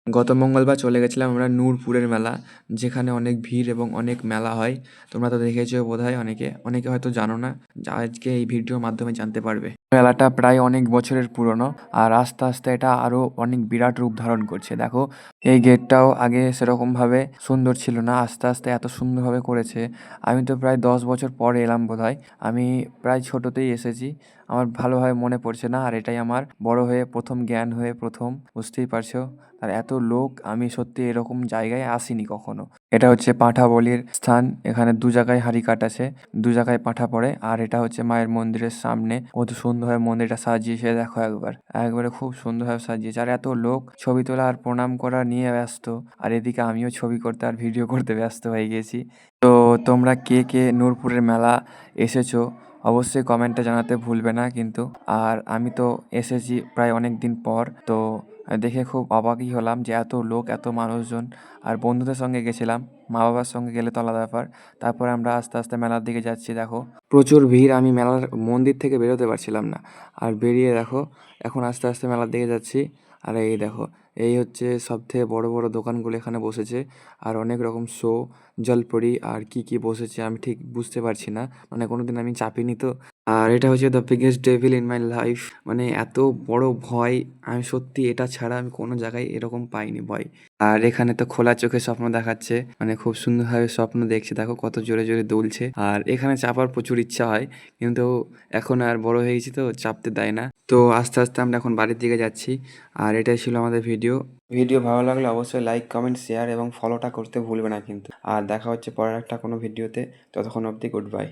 গত মঙ্গলবার চলে গেছিলাম আমরা নূরপুরের মেলা, যেখানে অনেক ভিড় এবং অনেক মেলা হয়। তোমরা তো দেখেছো বোধহয় অনেকে, অনেকে হয়তো জানো না, যা আজকে এই ভিডিওর মাধ্যমে জানতে পারবে। মেলাটা প্রায় অনেক বছরের পুরনো, আর আস্তে আস্তে এটা আরো অনেক বিরাট রূপ ধারণ করছে। দেখো, এই গেটটাও আগে সেরকমভাবে সুন্দর ছিল না, আস্তে আস্তে এত সুন্দরভাবে করেছে। আমি তো প্রায় 10 বছর পরে এলাম বোধহয়। আমি প্রায় ছোটতেই এসেছি, আমার ভালোভাবে মনে পড়ছে না। আর এটাই আমার বড় হয়ে প্রথম জ্ঞান হয়ে প্রথম, বুঝতেই পারছো। আর এত লোক, আমি সত্যি এরকম জায়গায় আসিনি কখনো। এটা হচ্ছে পাঁঠা বলির স্থান, এখানে দু জায়গায় হাঁড়ি কাঠ আছে, দু জায়গায় পাঁঠা পড়ে। আর এটা হচ্ছে মায়ের মন্দিরের সামনে, কত সুন্দরভাবে মন্দিরটা সাজিয়েছে দেখো একবার, একবারে খুব সুন্দরভাবে সাজিয়েছে। আর এত লোক ছবি তোলা আর প্রণাম করা নিয়ে ব্যস্ত, আর এদিকে আমিও ছবি করতে আর ভিডিও করতে ব্যস্ত হয়ে গেছি। তো তোমরা কে কে নূরপুরের মেলা এসেছো অবশ্যই কমেন্টে জানাতে ভুলবে না কিন্তু। আর আমি তো এসেছি প্রায় অনেক দিন পর, তো দেখে খুব অবাকই হলাম যে এত লোক, এত মানুষজন। আর বন্ধুদের সঙ্গে গেছিলাম, মা বাবার সঙ্গে গেলে তো আলাদা ব্যাপার। তারপরে আমরা আস্তে আস্তে মেলার দিকে যাচ্ছি, দেখো প্রচুর ভিড়, আমি মেলার মন্দির থেকে বেরোতে পারছিলাম না। আর বেরিয়ে দেখো এখন আস্তে আস্তে মেলার দিকে যাচ্ছি। আর এই দেখো, এই হচ্ছে সব থেকে বড় বড় দোকানগুলো এখানে বসেছে। আর অনেক রকম শো, জলপরি আর কি কি বসেছে আমি ঠিক বুঝতে পারছি না, মানে কোনোদিন আমি চাপিনি তো। আর এটা হচ্ছে the biggest devil in my life, মানে এত বড় ভয়, আমি সত্যি এটা ছাড়া আমি কোনো জায়গায় এরকম পাইনি ভয়। আর এখানে তো খোলা চোখে স্বপ্ন দেখাচ্ছে, মানে খুব সুন্দরভাবে স্বপ্ন দেখছে, দেখো কত জোরে জোরে দুলছে। আর এখানে চাপার প্রচুর ইচ্ছা হয়, কিন্তু এখন আর বড় হয়ে গেছি তো চাপতে দেয় না। তো আস্তে আস্তে আমরা এখন বাড়ির দিকে যাচ্ছি। আর এটাই ছিল আমাদের ভিডিও। ভিডিও ভালো লাগলে অবশ্যই লাইক, কমেন্ট, শেয়ার এবং ফলোটা করতে ভুলবে না কিন্তু। আর দেখা হচ্ছে পরের একটা কোনো ভিডিওতে, ততক্ষণ অবধি গুড বাই।